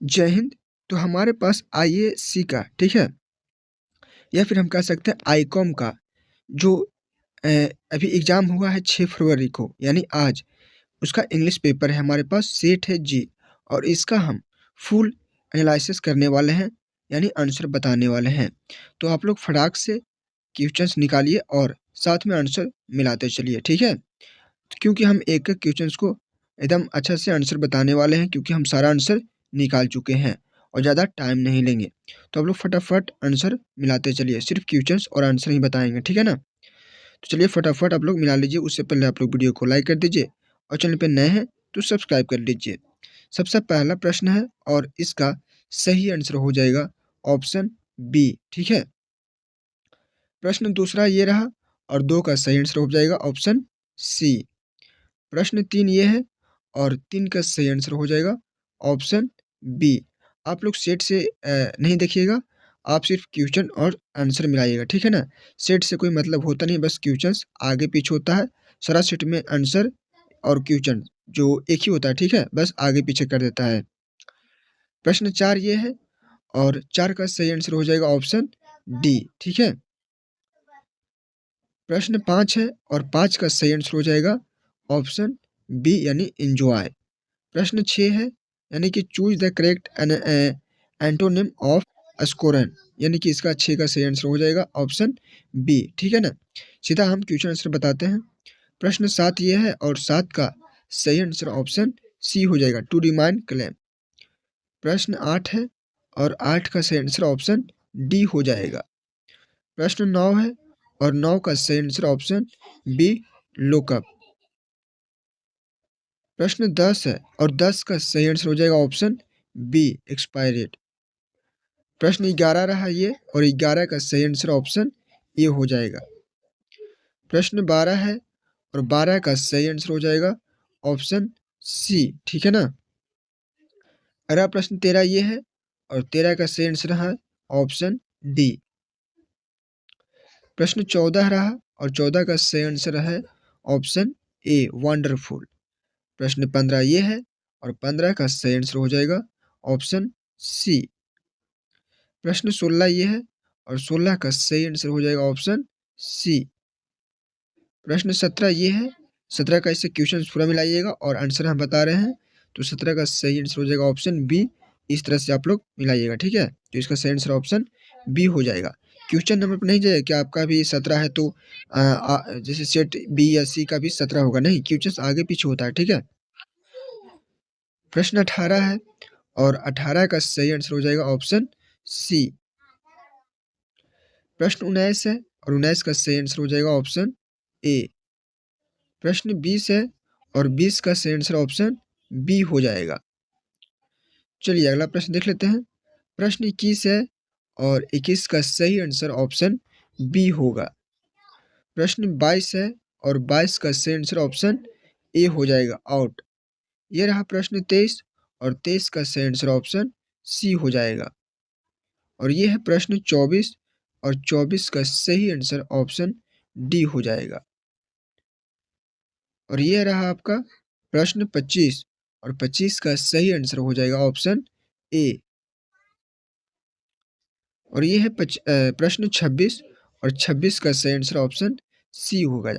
जय हिंद। तो हमारे पास आईएएससी का, ठीक है, या फिर हम कह सकते हैं आईकॉम का जो अ, अभी एग्ज़ाम हुआ है 6 फरवरी को, यानी आज, उसका इंग्लिश पेपर है हमारे पास, सेट है जी। और इसका हम फुल एनालिसिस करने वाले हैं, यानी आंसर बताने वाले हैं। तो आप लोग फटाक से क्वेश्चंस निकालिए और साथ में आंसर मिलाते चलिए, ठीक है? क्योंकि हम एक-एक क्वेश्चंस को एकदम अच्छा से आंसर बताने वाले हैं, क्योंकि हम सारा आंसर निकाल चुके हैं और ज़्यादा टाइम नहीं लेंगे। तो आप लोग फटाफट आंसर मिलाते चलिए, सिर्फ़ क्वेश्चंस और आंसर ही बताएँगे, ठीक है ना? तो चलिए फटाफट आप लोग मिला लीजिए, उससे पहले आप लोग वीडियो को लाइक कर दीजिए और चैनल पे नए हैं तो सब्सक्राइब कर लीजिए। सबसे पहला प्रश्न है और इसका सही आंसर हो जाएगा ऑप्शन बी, ठीक है? प्रश्न दूसरा ये रहा और 2 का सही आंसर हो जाएगा ऑप्शन सी। प्रश्न 3 ये है और 3 का सही आंसर हो जाएगा ऑप्शन बी। आप लोग सेट से नहीं देखिएगा, आप सिर्फ़ क्वेश्चन और आंसर मिलाइएगा, ठीक है ना? सेट से कोई मतलब होता नहीं, बस क्वेश्चंस आगे-पीछे होता है। सारा सेट में आंसर और क्वेश्चन जो एक ही होता है, ठीक है? बस आगे-पीछे कर देता है। प्रश्न 4 ये है और 4 का सही आंसर हो जाएगा ऑप्शन डी, ठीक है? प्रश्न 5 है और 5 का सही आंसर हो जाएगा ऑप्शन बी, यानी एन्जॉय। प्रश्न 6 है, यानी कि choose the correct antonym of scorn, यानी कि इसका 6 का सही आंसर हो जाएगा ऑप्शन बी, ठीक है ना? सीधा हम क्वेश्चन आंसर बताते हैं। प्रश्न 7 ये है और 7 का सही आंसर ऑप्शन सी हो जाएगा, टू रिमाइंड क्लेम। प्रश्न 8 है और 8 का सही आंसर ऑप्शन डी हो जाएगा। प्रश्न 9 है और 9 का सही आंसर ऑप्शन बी, लुकअप। प्रश्न 10 है और 10 का सही आंसर हो जाएगा ऑप्शन बी, एक्सपायरेट। प्रश्न 11 रहा ये और 11 का सही आंसर ऑप्शन ए हो जाएगा। प्रश्न 12 है और 12 का सही आंसर हो जाएगा ऑप्शन सी, ठीक है ना? अगला प्रश्न 13 ये है और 13 का सही आंसर है ऑप्शन डी। प्रश्न 14 रहा और 14 का सही आंसर है ऑप्शन ए, वंडरफुल। प्रश्न 15 ये है और 15 का सही आंसर हो जाएगा ऑप्शन सी। प्रश्न 16 ये है और 16 का सही आंसर हो जाएगा ऑप्शन सी। प्रश्न 17 ये है, 17 का इससे क्वेश्चंस पूरा मिलाइएगा और आंसर हम बता रहे हैं, तो 17 का सही आंसर हो जाएगा ऑप्शन बी। इस तरह से आप लोग मिलाइएगा, ठीक है? तो इसका सही आंसर ऑप्शन बी हो जाएगा। क्वेश्चन नंबर पे नहीं जाइए कि आपका भी 17 है तो जैसे सेट बी या सी का भी 17 होगा, नहीं, क्वेश्चंस आगे-पीछे होता है, ठीक है? प्रश्न 18 है और 18 का सही आंसर हो जाएगा ऑप्शन सी। प्रश्न 19 है और 19 का सही आंसर हो जाएगा ऑप्शन ए। प्रश्न 20 है और 20 का सही आंसर ऑप्शन बी हो जाएगा। चलिए अगला प्रश्न देख लेते हैं। प्रश्न 21 है और 21 का सही आंसर ऑप्शन बी होगा। प्रश्न 22 है और 22 का सही आंसर ऑप्शन ए हो जाएगा, आउट। ये रहा प्रश्न 23 और 23 का सही आंसर ऑप्शन सी हो जाएगा। और ये है प्रश्न 24 और 24 का सही आंसर ऑप्शन डी हो जाएगा। और ये रहा आपका प्रश्न 25 और 25 का सही आंसर हो जाएगा ऑप्शन ए। और ये है प्रश्न 26 और 26 का सही आंसर ऑप्शन सी होगा।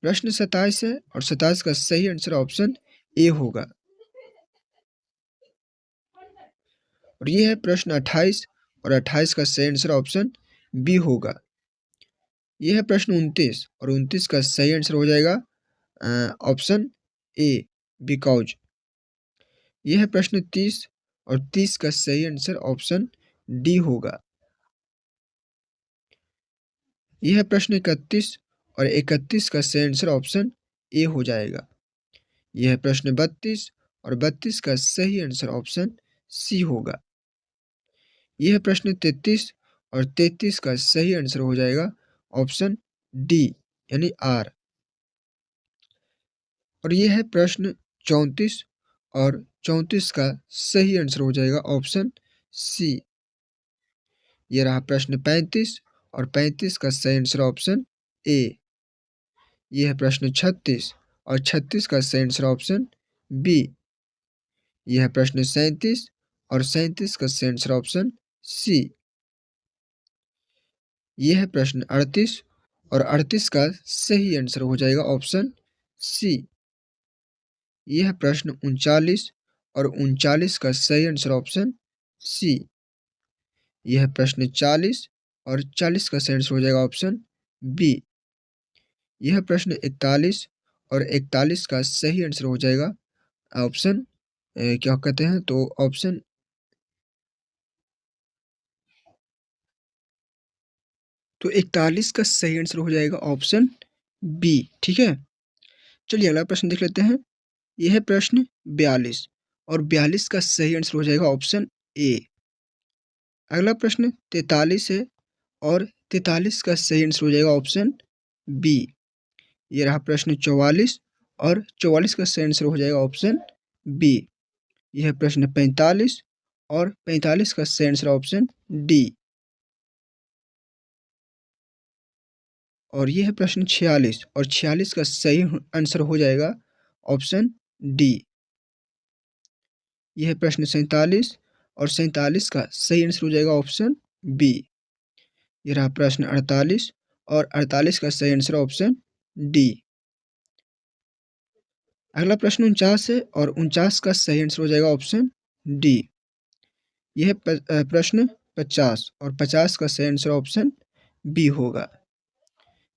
प्रश्न 27 है और 27 का सही आंसर ऑप्शन ए होगा। और ये है प्रश्न 28 और 28 का सही आंसर ऑप्शन बी होगा। ये है प्रश्न 29 और 29 का सही आंसर हो जाएगा ऑप्शन ए, बिकॉज। ये है प्रश्न 30 और 30 का सही आंसर ऑप्शन डी होगा। यह है प्रश्न 31 और 31 का सही आंसर ऑप्शन ए हो जाएगा। यह है प्रश्न 32 और 32 का सही आंसर ऑप्शन सी होगा। यह है प्रश्न 33 और 33 का सही आंसर हो जाएगा ऑप्शन डी, यानी आर। और यह है प्रश्न 34 और 34 का सही आंसर हो जाएगा ऑप्शन सी। यह रहा प्रश्न 35 और 35 का सही आंसर ऑप्शन ए। यह है प्रश्न 36 और 36 का सही आंसर ऑप्शन बी। यह है प्रश्न 37 और 37 का सही आंसर ऑप्शन सी। यह है प्रश्न 38 और 38 का सही आंसर हो जाएगा ऑप्शन सी। यह है प्रश्न 39 और 39 का सही आंसर ऑप्शन सी। यह है प्रश्न 40 और 40 का सही आंसर हो जाएगा ऑप्शन बी। यह है प्रश्न 41 और 41 का सही आंसर हो जाएगा ऑप्शन क्या कहते हैं तो ऑप्शन तो 41 का सही आंसर हो जाएगा ऑप्शन बी। ठीक है, चलिए अगला प्रश्न देख लेते हैं। यह है प्रश्न 42 और 42 का सही आंसर हो जाएगा ऑप्शन ए। अगला प्रश्न 43 है और 43 का सही आंसर हो जाएगा ऑप्शन बी। ये रहा प्रश्न 44 और 44 का सही आंसर हो जाएगा ऑप्शन बी। यह है प्रश्न 45 और 45 का सही आंसर ऑप्शन डी। और यह है प्रश्न 46 और 46 का सही आंसर हो जाएगा ऑप्शन डी। यह है प्रश्न 47 और 47 का सही आंसर हो जाएगा ऑप्शन बी। यह रहा प्रश्न 48 और 48 का सही आंसर ऑप्शन डी। अगला प्रश्न 49 है और 49 का सही आंसर हो जाएगा ऑप्शन डी। यह है प्रश्न 50 और 50 का सही आंसर ऑप्शन बी होगा।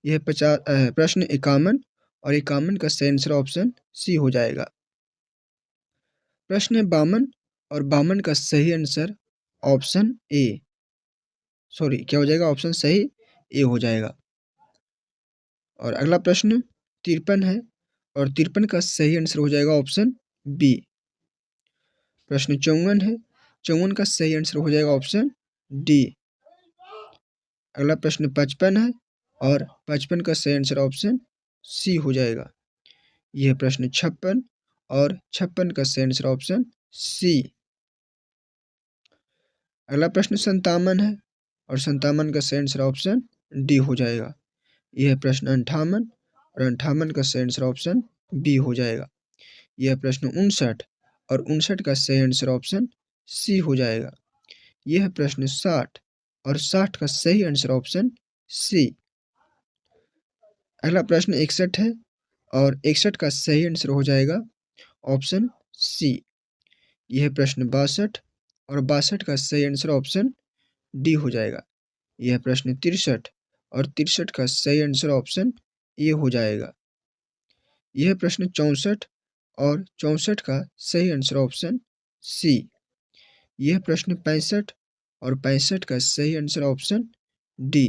यह है प्रश्न 51 और 51 का सही आंसर ऑप्शन सी हो जाएगा। प्रश्न है 52 और 52 का सही आंसर ऑप्शन ए, सॉरी क्या हो जाएगा ऑप्शन सही ए हो जाएगा। और अगला प्रश्न 53 है और 53 का सही आंसर हो जाएगा ऑप्शन बी। प्रश्न 54 है, 54 का सही आंसर हो जाएगा ऑप्शन डी। अगला प्रश्न 55 है और 55 का सही आंसर ऑप्शन सी हो जाएगा। यह प्रश्न 56 और 56 का सही आंसर ऑप्शन सी। अगला प्रश्न 57 है और 57 का सही आंसर ऑप्शन डी हो जाएगा। यह प्रश्न 58 और 58 का सही आंसर ऑप्शन बी हो जाएगा। यह प्रश्न 59 और 59 का सही आंसर ऑप्शन सी हो जाएगा। यह प्रश्न 60 और 60 का सही आंसर ऑप्शन सी। अगला प्रश्न 61 है और 61 का सही आंसर हो जाएगा ऑप्शन सी। यह प्रश्न 62 और 62 का सही आंसर ऑप्शन डी हो जाएगा। यह प्रश्न 63 और 63 का सही आंसर ऑप्शन ए हो जाएगा। यह प्रश्न 64 और 64 का सही आंसर ऑप्शन सी। यह प्रश्न 65 और 65 का सही आंसर ऑप्शन डी।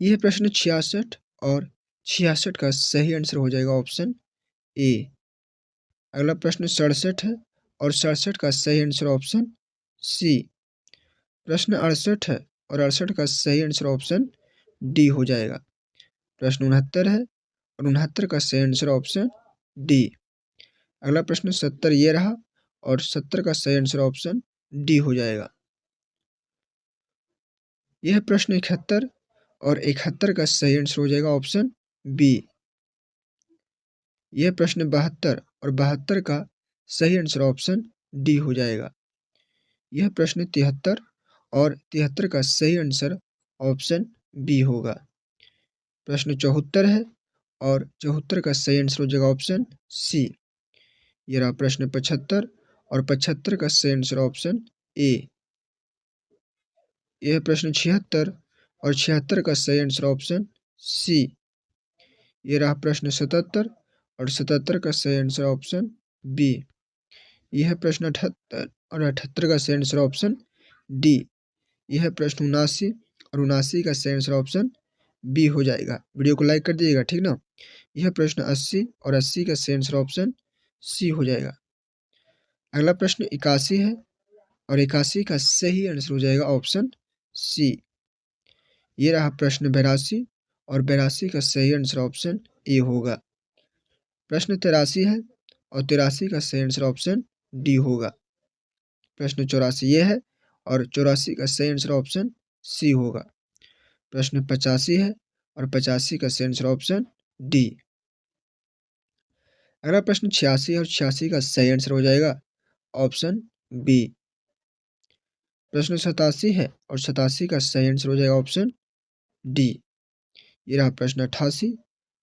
यह प्रश्न 66 और 66 का सही आंसर हो जाएगा ऑप्शन ए। अगला प्रश्न 67 है और 67 का सही आंसर ऑप्शन सी। प्रश्न 68 है और 68 का सही आंसर ऑप्शन डी हो जाएगा। प्रश्न 69 है और 69 का सही आंसर ऑप्शन डी। अगला प्रश्न 70 ये रहा और 70 का सही आंसर ऑप्शन डी हो जाएगा। यह प्रश्न 71 और 71 का सही आंसर हो जाएगा ऑप्शन बी। यह प्रश्न 72 और 72 का सही आंसर ऑप्शन डी हो जाएगा। यह प्रश्न 73 और 73 का सही आंसर ऑप्शन बी होगा। प्रश्न 74 है और 74 का सही आंसर हो जाएगा ऑप्शन सी। यह रहा प्रश्न 75 और 75 का सही आंसर ऑप्शन ए। यह प्रश्न 76 और 76 का सही आंसर ऑप्शन सी। यह रहा प्रश्न 77 और 77 का सही आंसर ऑप्शन बी। यह प्रश्न 78 और 78 का सही आंसर ऑप्शन डी। यह प्रश्न 79 और 79 का सही आंसर ऑप्शन बी हो जाएगा। वीडियो को लाइक कर दीजिएगा, ठीक ना। यह प्रश्न 80 और 80 का सही आंसर ऑप्शन सी हो जाएगा। अगला प्रश्न 81 है और 81 का सही आंसर हो जाएगा ऑप्शन सी। ये रहा प्रश्न 82 और 82 का सही आंसर ऑप्शन ए होगा। प्रश्न 83 है और 83 का सही आंसर ऑप्शन डी होगा। प्रश्न 84 ये है और 84 का सही आंसर ऑप्शन सी होगा। प्रश्न 85 है और 85 का सही आंसर ऑप्शन डी। अगला प्रश्न 86 और 86 का सही आंसर हो जाएगा ऑप्शन बी। प्रश्न 87 है और 87 का सही आंसर हो जाएगा ऑप्शन डी। ये रहा प्रश्न 88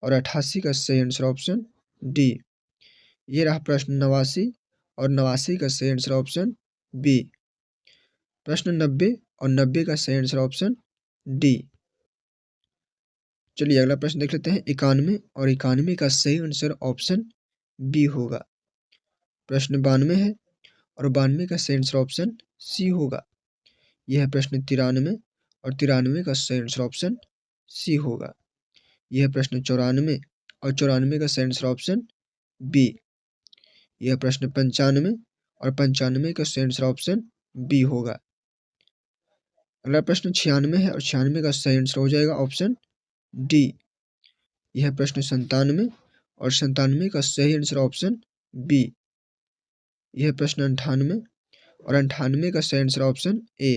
और 88 का सही आंसर ऑप्शन डी। ये रहा प्रश्न 89 और 89 का सही आंसर ऑप्शन बी। प्रश्न 90 और 90 का सही आंसर ऑप्शन डी। चलिए अगला प्रश्न देख लेते हैं 91 और 91 का सही आंसर ऑप्शन बी होगा। प्रश्न 92 है और 92 का सही आंसर ऑप्शन सी होगा। यह है प्रश्न 93 और 93 का सही आंसर ऑप्शन सी होगा। यह है प्रश्न 94 और 94 का सही आंसर ऑप्शन बी। यह है प्रश्न 95 और 95 का सही आंसर ऑप्शन बी होगा। अगला प्रश्न 96 है और 96 का सही आंसर हो जाएगा ऑप्शन डी। यह है प्रश्न 97 और 97 का सही आंसर ऑप्शन बी। यह है प्रश्न 98 और 98 का सही आंसर ऑप्शन ए।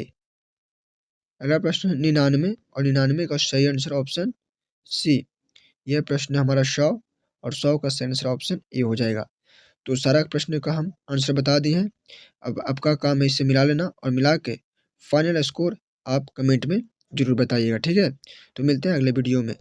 अगला प्रश्न 99 और 99 का सही आंसर ऑप्शन सी। यह प्रश्न हमारा 100 और 100 का सही आंसर ऑप्शन ए हो जाएगा। तो सारा प्रश्न का हम आंसर बता दिए हैं। अब आपका काम है इसे मिला लेना और मिला के फाइनल स्कोर आप कमेंट में ज़रूर बताइएगा, ठीक है? तो मिलते हैं अगले वीडियो में।